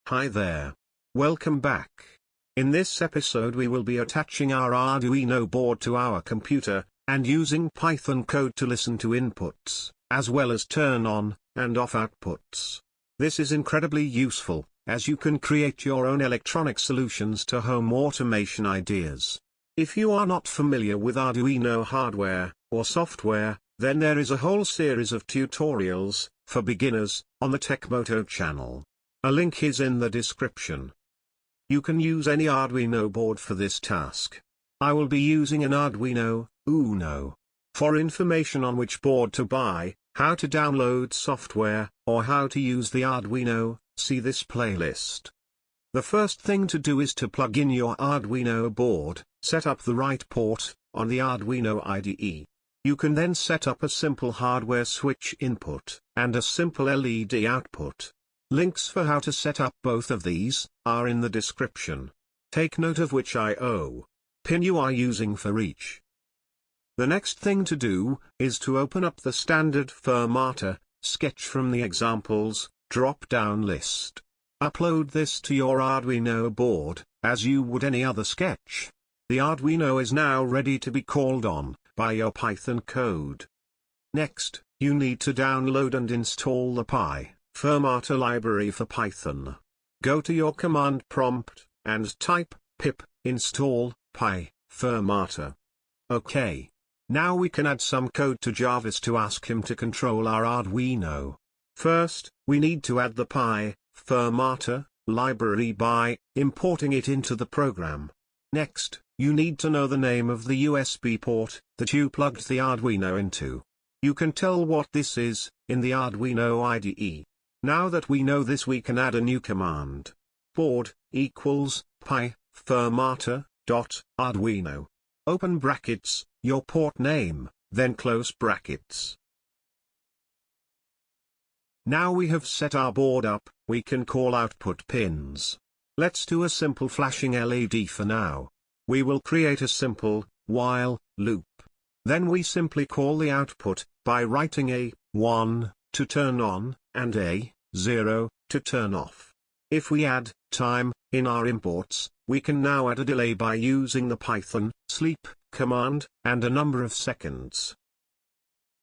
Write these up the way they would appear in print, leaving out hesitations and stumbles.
Hi there. Welcome back. In this episode we will be attaching our Arduino board to our computer, and using Python code to listen to inputs, as well as turn on and off outputs. This is incredibly useful, as you can create your own electronic solutions to home automation ideas. If you are not familiar with Arduino hardware or software, then there is a whole series of tutorials for beginners on the Techmoto channel. A link is in the description. You can use any Arduino board for this task. I will be using an Arduino Uno. For information on which board to buy, how to download software, or how to use the Arduino, see this playlist. The first thing to do is to plug in your Arduino board, set up the right port on the Arduino IDE. You can then set up a simple hardware switch input and a simple LED output. Links for how to set up both of these are in the description. Take note of which I/O pin you are using for each. The next thing to do is to open up the standard Pyfirmata sketch from the examples drop-down list. Upload this to your Arduino board, as you would any other sketch. The Arduino is now ready to be called on by your Python code. Next, you need to download and install the Pyfirmata library for Python. Go to your command prompt, and type pip install Pyfirmata. OK. Now we can add some code to Jarvis to ask him to control our Arduino. First, we need to add the Pyfirmata library by importing it into the program. Next, you need to know the name of the USB port that you plugged the Arduino into. You can tell what this is in the Arduino IDE. Now that we know this, we can add a new command. Board equals pyfirmata.arduino. Open brackets, your port name, then close brackets. Now we have set our board up, we can call output pins. Let's do a simple flashing LED for now. We will create a simple while loop. Then we simply call the output by writing a 1 to turn on and a 0 to turn off. If we add time in our imports, we can now add a delay by using the Python sleep command and a number of seconds.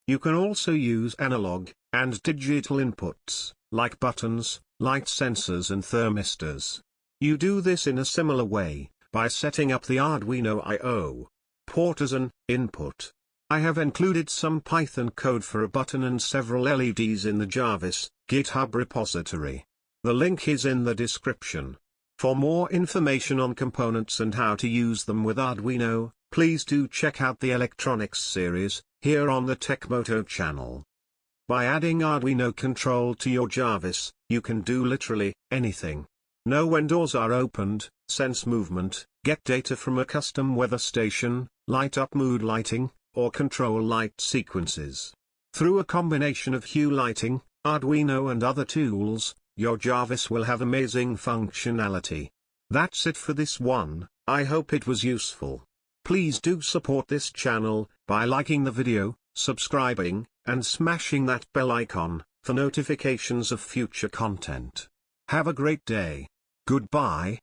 You can also use analog and digital inputs, like buttons, light sensors and thermistors. You do this in a similar way by setting up the Arduino I/O port as an input. I have included some Python code for a button and several LEDs in the Jarvis Git Hub Repository. The link is in the description. For more information on components and how to use them with Arduino, please do check out the electronics series here on the Techmoto channel. By adding Arduino control to your Jarvis, you can do literally anything. Know when doors are opened, sense movement, get data from a custom weather station, light up mood lighting, or control light sequences. Through a combination of hue lighting, Arduino and other tools, your Jarvis will have amazing functionality. That's it for this one. I hope it was useful. Please do support this channel by liking the video, subscribing, and smashing that bell icon for notifications of future content. Have a great day. Goodbye.